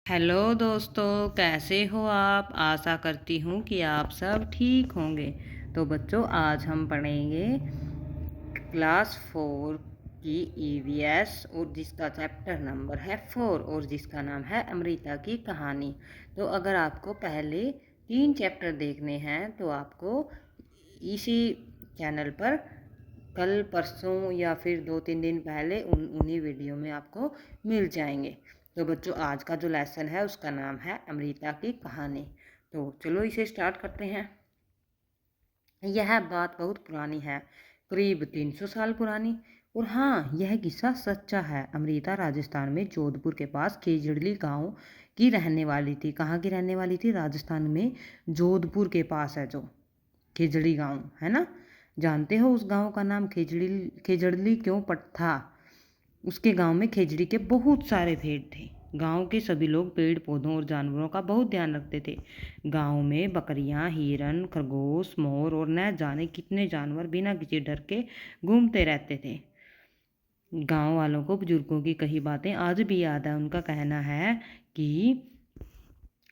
Hello दोस्तों, कैसे हो आप। आशा करती हूँ कि आप सब ठीक होंगे। तो बच्चों, आज हम पढ़ेंगे क्लास 4 की ईवीएस और जिसका चैप्टर नंबर है 4 और जिसका नाम है अमृता की कहानी। तो अगर आपको पहले 3 चैप्टर देखने हैं तो आपको इसी चैनल पर कल परसों या फिर 2-3 दिन पहले उन्हीं वीडियो में आपको मिल जाएंगे। तो बच्चों, आज का जो लेसन है उसका नाम है अमृता की कहानी। तो चलो इसे स्टार्ट करते हैं। यह बात बहुत पुरानी है, करीब 300 साल पुरानी। और हाँ, यह किस्सा सच्चा है। अमृता राजस्थान में जोधपुर के पास खेजड़ली गांव की रहने वाली थी। कहाँ की रहने वाली थी? राजस्थान में जोधपुर के पास है जो खेजड़ी गांव है ना। जानते हो उस गांव का नाम खेजड़ली क्यों पड़ था? उसके गांव में खेजड़ी के बहुत सारे भेड़ थे। गांव के सभी लोग पेड़ पौधों और जानवरों का बहुत ध्यान रखते थे। गांव में बकरियां, हिरन, खरगोश, मोर और न जाने कितने जानवर बिना किसी डर के घूमते रहते थे। गांव वालों को बुजुर्गों की कही बातें आज भी याद है। उनका कहना है कि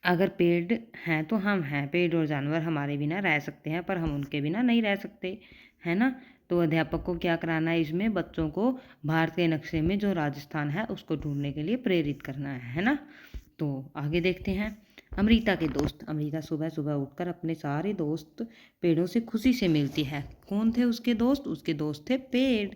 अगर पेड़ हैं तो हम हैं। पेड़ और जानवर हमारे बिना रह सकते हैं, पर हम उनके बिना नहीं रह सकते, है ना। तो अध्यापक को क्या कराना है इसमें? बच्चों को भारत के नक्शे में जो राजस्थान है उसको ढूंढने के लिए प्रेरित करना है ना। तो आगे देखते हैं। अमृता के दोस्त। अमृता सुबह सुबह उठकर अपने सारे दोस्त पेड़ों से खुशी से मिलती है। कौन थे उसके दोस्त? उसके दोस्त थे पेड़।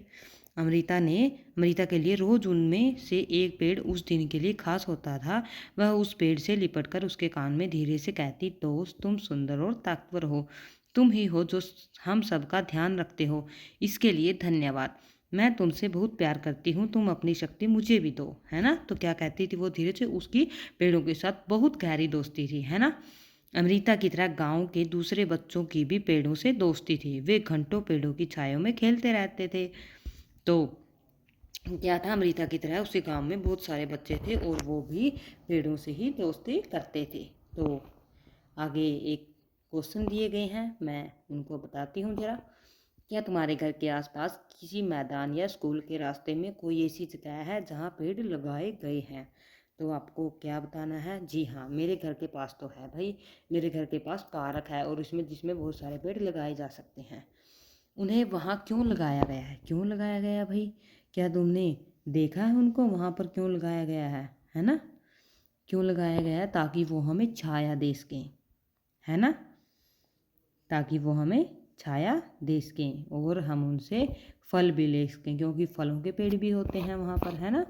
अमृता के लिए रोज उनमें से एक पेड़ उस दिन के लिए खास होता था। वह उस पेड़ से लिपटकर उसके कान में धीरे से कहती, दोस्त तुम सुंदर और ताकतवर हो। तुम ही हो जो हम सबका ध्यान रखते हो। इसके लिए धन्यवाद। मैं तुमसे बहुत प्यार करती हूँ। तुम अपनी शक्ति मुझे भी दो, है ना। तो क्या कहती थी वो? धीरे से उसकी पेड़ों के साथ बहुत गहरी दोस्ती थी, है ना। अमृता की तरह गांव के दूसरे बच्चों की भी पेड़ों से दोस्ती थी। वे घंटों पेड़ों की छाया में खेलते रहते थे। तो क्या था? अमृता की तरह उसी गांव में बहुत सारे बच्चे थे और वो भी पेड़ों से ही दोस्ती करते थे। तो आगे एक क्वेश्चन दिए गए हैं, मैं उनको बताती हूँ जरा। क्या तुम्हारे घर के आसपास किसी मैदान या स्कूल के रास्ते में कोई ऐसी जगह है जहाँ पेड़ लगाए गए हैं? तो आपको क्या बताना है? जी हाँ, मेरे घर के पास तो है भाई। मेरे घर के पास पार्क है और जिसमें बहुत सारे पेड़ लगाए जा सकते हैं। उन्हें वहाँ क्यों लगाया गया है? क्यों लगाया गया भाई? क्या तुमने देखा है उनको वहाँ पर क्यों लगाया गया है ना। क्यों लगाया गया है? ताकि वो हमें छाया दे सकें, है ना। ताकि वो हमें छाया दे सकें और हम उनसे फल भी ले सकें, क्योंकि फलों के पेड़ भी होते हैं वहाँ पर, है ना।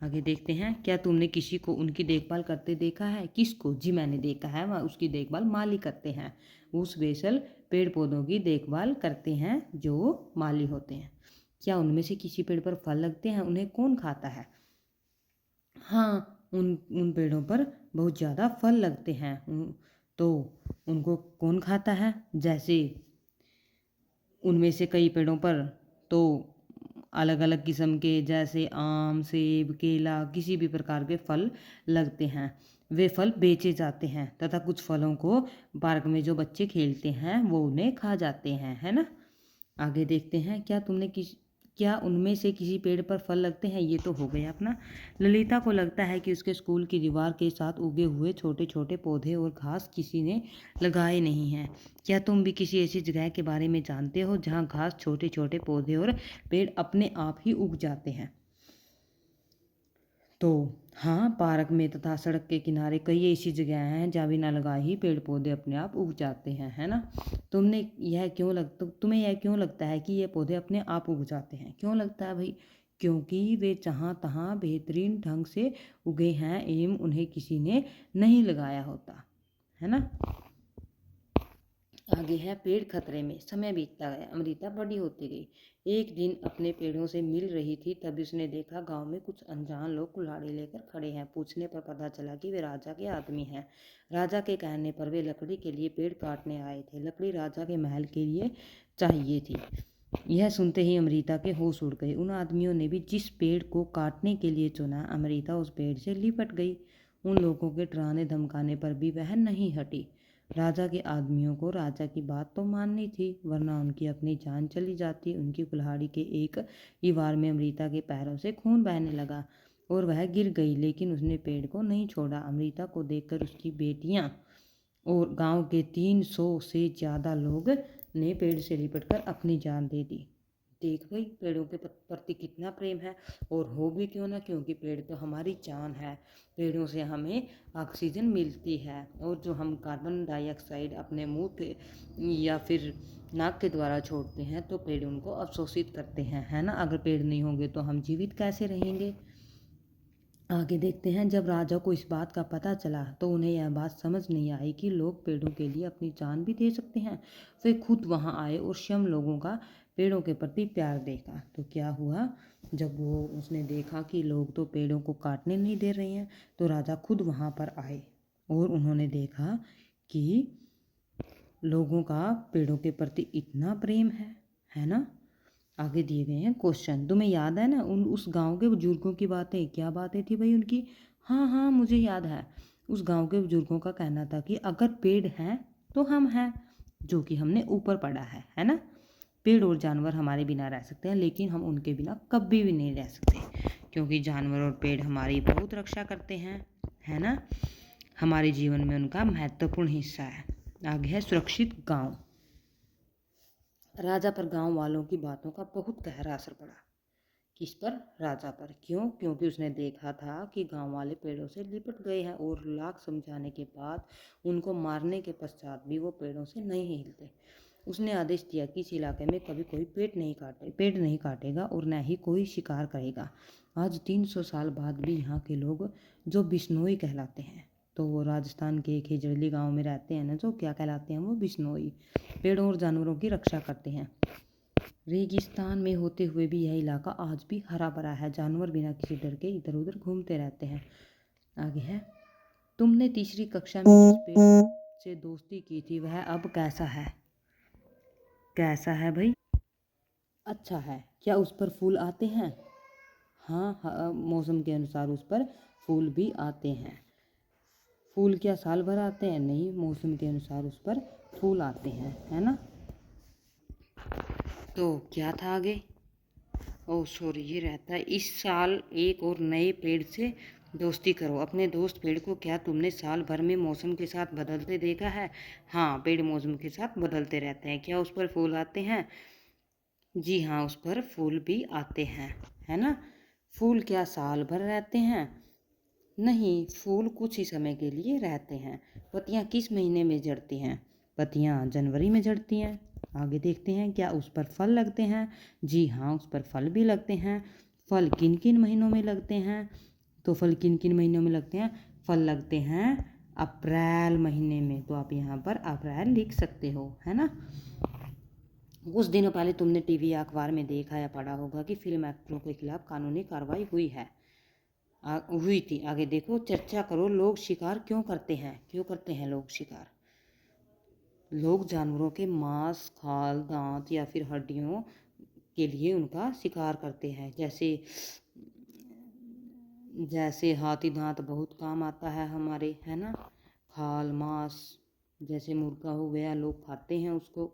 आगे देखते हैं। क्या तुमने किसी को उनकी देखभाल करते देखा है? किसको? जी मैंने देखा है। वह उसकी देखभाल माली करते हैं। वो स्पेशल पेड़ पौधों की देखभाल करते हैं जो माली होते हैं। क्या उनमें से किसी पेड़ पर फल लगते हैं? उन्हें कौन खाता है? हाँ, उन उन पेड़ों पर बहुत ज़्यादा फल लगते हैं। तो उनको कौन खाता है? जैसे उनमें से कई पेड़ों पर तो अलग अलग किस्म के, जैसे आम, सेब, केला, किसी भी प्रकार के फल लगते हैं। वे फल बेचे जाते हैं तथा कुछ फलों को पार्क में जो बच्चे खेलते हैं वो उन्हें खा जाते हैं, है ना। आगे देखते हैं। क्या उनमें से किसी पेड़ पर फल लगते हैं? ये तो हो गया अपना। ललिता को लगता है कि उसके स्कूल की दीवार के साथ उगे हुए छोटे छोटे पौधे और घास किसी ने लगाए नहीं हैं। क्या तुम भी किसी ऐसी जगह के बारे में जानते हो जहाँ घास, छोटे छोटे पौधे और पेड़ अपने आप ही उग जाते हैं? तो हाँ, पार्क में तथा सड़क के किनारे कई ऐसी जगह हैं जहाँ बिना लगाए ही पेड़ पौधे अपने आप उग जाते हैं, है ना। तुम्हें यह क्यों लगता है कि ये पौधे अपने आप उग जाते हैं? क्यों लगता है भाई? क्योंकि वे जहाँ तहाँ बेहतरीन ढंग से उगे हैं एवं उन्हें किसी ने नहीं लगाया होता, है ना। आगे है। पेड़ खतरे में। समय बीतता गया, अमृता बड़ी होती गई। एक दिन अपने पेड़ों से मिल रही थी, तभी उसने देखा गांव में कुछ अनजान लोग कुल्हाड़ी लेकर खड़े हैं। पूछने पर पता चला कि वे राजा के आदमी हैं। राजा के कहने पर वे लकड़ी के लिए पेड़ काटने आए थे। लकड़ी राजा के महल के लिए चाहिए थी। यह सुनते ही अमृता के होश उड़ गए। उन आदमियों ने भी जिस पेड़ को काटने के लिए चुना, अमृता उस पेड़ से लिपट गई। उन लोगों के डराने धमकाने पर भी वह नहीं हटी। राजा के आदमियों को राजा की बात तो माननी थी, वरना उनकी अपनी जान चली जाती। उनकी कुल्हाड़ी के एक ही वार में अमृता के पैरों से खून बहने लगा और वह गिर गई, लेकिन उसने पेड़ को नहीं छोड़ा। अमृता को देखकर उसकी बेटियां और गांव के 300 से ज़्यादा लोग ने पेड़ से लिपटकर अपनी जान दे दी। देख भाई, पेड़ों के प्रति कितना प्रेम है। और हो भी क्यों ना, क्योंकि पेड़ तो हमारी जान है। पेड़ों से हमें ऑक्सीजन मिलती है, और जो हम कार्बन डाइऑक्साइड अपने मुंह पे या फिर नाक के द्वारा छोड़ते हैं, तो पेड़ उनको अवशोषित करते हैं, है ना। अगर पेड़ नहीं होंगे तो हम जीवित कैसे रहेंगे। आगे देखते हैं। जब राजा को इस बात का पता चला तो उन्हें यह बात समझ नहीं आई कि लोग पेड़ों के लिए अपनी जान भी दे सकते हैं। वे खुद वहां आए और स्वयं लोगों का पेड़ों के प्रति प्यार देखा। तो क्या हुआ, जब उसने देखा कि लोग तो पेड़ों को काटने नहीं दे रहे हैं, तो राजा खुद वहां पर आए और उन्होंने देखा कि लोगों का पेड़ों के प्रति इतना प्रेम है ना। आगे दिए गए हैं क्वेश्चन। तुम्हें याद है ना उस गांव के बुजुर्गों की बातें, क्या बातें थी भाई उनकी। हाँ हाँ, मुझे याद है। उस गांव के बुजुर्गों का कहना था कि अगर पेड़ हैं तो हम हैं, जो कि हमने ऊपर पढ़ा है ना। पेड़ और जानवर हमारे बिना रह सकते हैं, लेकिन हम उनके बिना कभी भी नहीं रह सकते, क्योंकि जानवर और पेड़ हमारी बहुत रक्षा करते हैं, है ना। हमारे जीवन में उनका महत्वपूर्ण हिस्सा है। आगे है सुरक्षित गांव। राजा पर गांव वालों की बातों का बहुत गहरा असर पड़ा। किस पर? राजा पर। क्यों? क्योंकि उसने देखा था कि गांव वाले पेड़ों से लिपट गए हैं, और लाख समझाने के बाद उनको मारने के पश्चात भी वो पेड़ों से नहीं हिलते। उसने आदेश दिया कि इस इलाके में कभी कोई पेड़ नहीं काटेगा और न ही कोई शिकार करेगा। आज 300 साल बाद भी यहाँ के लोग, जो बिश्नोई कहलाते हैं, तो वो राजस्थान के एक हिजड़ली गांव में रहते हैं ना, जो क्या कहलाते हैं, वो बिश्नोई, पेड़ों और जानवरों की रक्षा करते हैं। रेगिस्तान में होते हुए भी यह इलाका आज भी हरा भरा है। जानवर बिना किसी डर के इधर उधर घूमते रहते हैं। आगे है। तुमने तीसरी कक्षा में जिस पेड़ से दोस्ती की थी वह अब कैसा है? कैसा है भाई? अच्छा है। क्या उस पर फूल आते हैं? हाँ हाँ, मौसम के अनुसार उस पर फूल भी आते हैं। फूल क्या साल भर आते हैं? नहीं, मौसम के अनुसार उस पर फूल आते हैं, है ना। तो क्या था आगे? ओह सॉरी, ये रहता है इस साल एक और नए पेड़ से दोस्ती करो। अपने दोस्त पेड़ को क्या तुमने साल भर में मौसम के साथ बदलते देखा है? हाँ, पेड़ मौसम के साथ बदलते रहते हैं। क्या उस पर फूल आते हैं? जी हाँ, उस पर फूल भी आते हैं, है ना। फूल क्या साल भर रहते हैं? नहीं, फूल कुछ ही समय के लिए रहते हैं। पत्तियाँ किस महीने में झड़ती हैं? पत्तियाँ जनवरी में झड़ती हैं। आगे देखते हैं। क्या उस पर फल लगते हैं? जी हाँ, उस पर फल भी लगते हैं। फल किन किन महीनों में लगते हैं? तो फल किन किन महीनों में लगते हैं? फल लगते हैं अप्रैल महीने में। तो आप यहाँ पर अप्रैल लिख सकते हो, है ना। कुछ दिनों पहले तुमने टीवी या अखबार में देखा या पढ़ा होगा कि फिल्म एक्टरों के खिलाफ कानूनी कार्रवाई हुई थी। आगे देखो। चर्चा करो। लोग शिकार क्यों करते हैं? क्यों करते हैं लोग शिकार? लोग जानवरों के मांस, खाल, दांत या फिर हड्डियों के लिए उनका शिकार करते हैं। जैसे जैसे हाथी दांत बहुत काम आता है हमारे, है ना। खाल, मांस, जैसे मुर्गा हो गया, लोग खाते हैं उसको,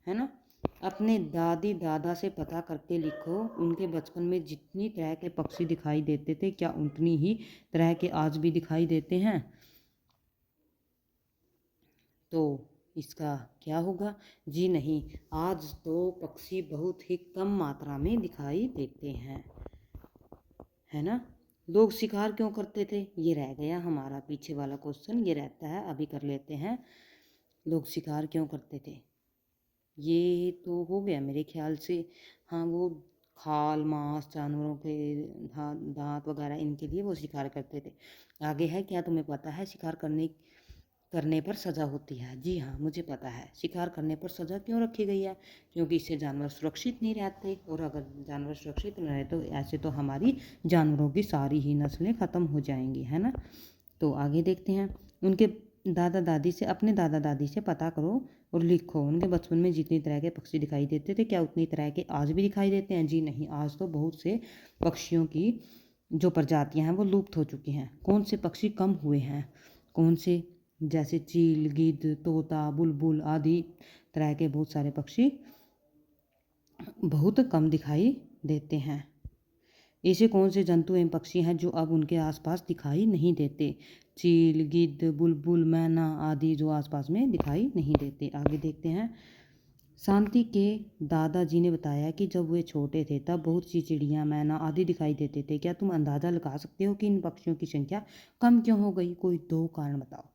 है ना। अपने दादी दादा से पता करके लिखो। उनके बचपन में जितनी तरह के पक्षी दिखाई देते थे, क्या उतनी ही तरह के आज भी दिखाई देते हैं? तो इसका क्या होगा? जी नहीं, आज तो पक्षी बहुत ही कम मात्रा में दिखाई देते हैं, है ना। लोग शिकार क्यों करते थे? ये रह गया हमारा पीछे वाला क्वेश्चन, ये रहता है, अभी कर लेते हैं। लोग शिकार क्यों करते थे? ये तो हो गया मेरे ख्याल से। हाँ, वो खाल, मांस, जानवरों के दांत वगैरह, इनके लिए वो शिकार करते थे। आगे है। क्या तुम्हें पता है शिकार करने पर सज़ा होती है? जी हाँ, मुझे पता है। शिकार करने पर सज़ा क्यों रखी गई है? क्योंकि इससे जानवर सुरक्षित नहीं रहते, और अगर जानवर सुरक्षित नहीं रहे तो ऐसे तो हमारी जानवरों की सारी ही नस्लें ख़त्म हो जाएंगी, है ना। तो आगे देखते हैं। अपने दादा दादी से पता करो और लिखो। उनके बचपन में जितनी तरह के पक्षी दिखाई देते थे, क्या उतनी तरह के आज भी दिखाई देते हैं? जी नहीं, आज तो बहुत से पक्षियों की जो प्रजातियां हैं वो लुप्त हो चुकी हैं। कौन से पक्षी कम हुए हैं? कौन से? जैसे चील, गिद्ध, तोता, बुलबुल आदि तरह के बहुत सारे पक्षी बहुत कम दिखाई देते हैं। ऐसे कौन से जंतु एवं पक्षी हैं जो अब उनके आसपास दिखाई नहीं देते? चील, गिद्ध, बुलबुल, मैना आदि जो आसपास में दिखाई नहीं देते। आगे देखते हैं। शांति के दादाजी ने बताया कि जब वे छोटे थे तब बहुत सी चिड़िया, मैना आदि दिखाई देते थे। क्या तुम अंदाज़ा लगा सकते हो कि इन पक्षियों की संख्या कम क्यों हो गई? कोई 2 कारण बताओ।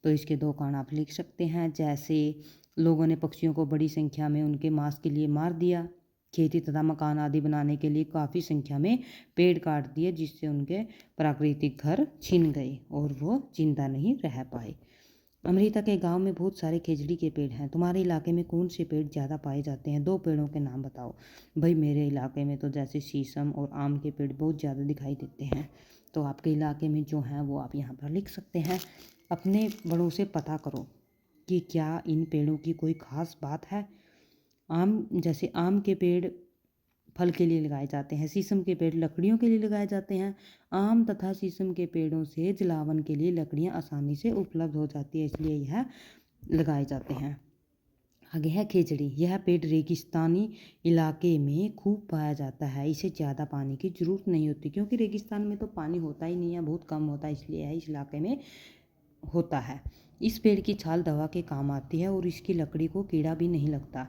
तो इसके 2 कारण आप लिख सकते हैं, जैसे लोगों ने पक्षियों को बड़ी संख्या में उनके मांस के लिए मार दिया, खेती तथा मकान आदि बनाने के लिए काफ़ी संख्या में पेड़ काट दिए, जिससे उनके प्राकृतिक घर छिन गए और वो जिंदा नहीं रह पाए। अमृता के गांव में बहुत सारे खिजड़ी के पेड़ हैं। तुम्हारे इलाके में कौन से पेड़ ज़्यादा पाए जाते हैं? 2 पेड़ों के नाम बताओ। भाई मेरे इलाके में तो जैसे शीशम और आम के पेड़ बहुत ज़्यादा दिखाई देते हैं। तो आपके इलाके में जो हैं वो आप यहाँ पर लिख सकते हैं। अपने बड़ों से पता करो कि क्या इन पेड़ों की कोई ख़ास बात है। जैसे आम के पेड़ फल के लिए लगाए जाते हैं, शीशम के पेड़ लकड़ियों के लिए लगाए जाते हैं। आम तथा शीशम के पेड़ों से जलावन के लिए लकड़ियां आसानी से उपलब्ध हो जाती है, इसलिए यह लगाए जाते हैं। आगे है खिजड़ी। यह पेड़ रेगिस्तानी इलाके में खूब पाया जाता है। इसे ज़्यादा पानी की ज़रूरत नहीं होती, क्योंकि रेगिस्तान में तो पानी होता ही नहीं है, बहुत कम होता है, इसलिए यह इस इलाके में होता है। इस पेड़ की छाल दवा के काम आती है और इसकी लकड़ी को कीड़ा भी नहीं लगता।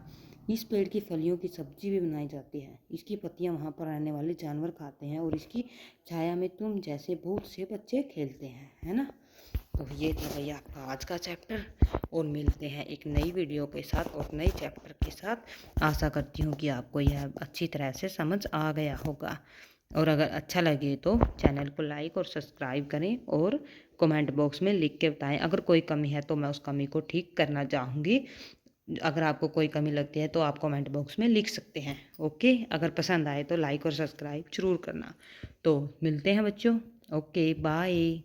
इस पेड़ की फलियों की सब्जी भी बनाई जाती है। इसकी पत्तियां वहाँ पर रहने वाले जानवर खाते हैं और इसकी छाया में तुम जैसे बहुत से बच्चे खेलते हैं, है ना। तो ये था भैया आपका आज का चैप्टर, और मिलते हैं एक नई वीडियो के साथ और नए चैप्टर के साथ। आशा करती हूँ कि आपको यह अच्छी तरह से समझ आ गया होगा, और अगर अच्छा लगे तो चैनल को लाइक और सब्सक्राइब करें और कमेंट बॉक्स में लिख के बताएं। अगर कोई कमी है तो मैं उस कमी को ठीक करना चाहूँगी। अगर आपको कोई कमी लगती है तो आप कमेंट बॉक्स में लिख सकते हैं। ओके, अगर पसंद आए तो लाइक और सब्सक्राइब जरूर करना। तो मिलते हैं बच्चों। Okay, bye.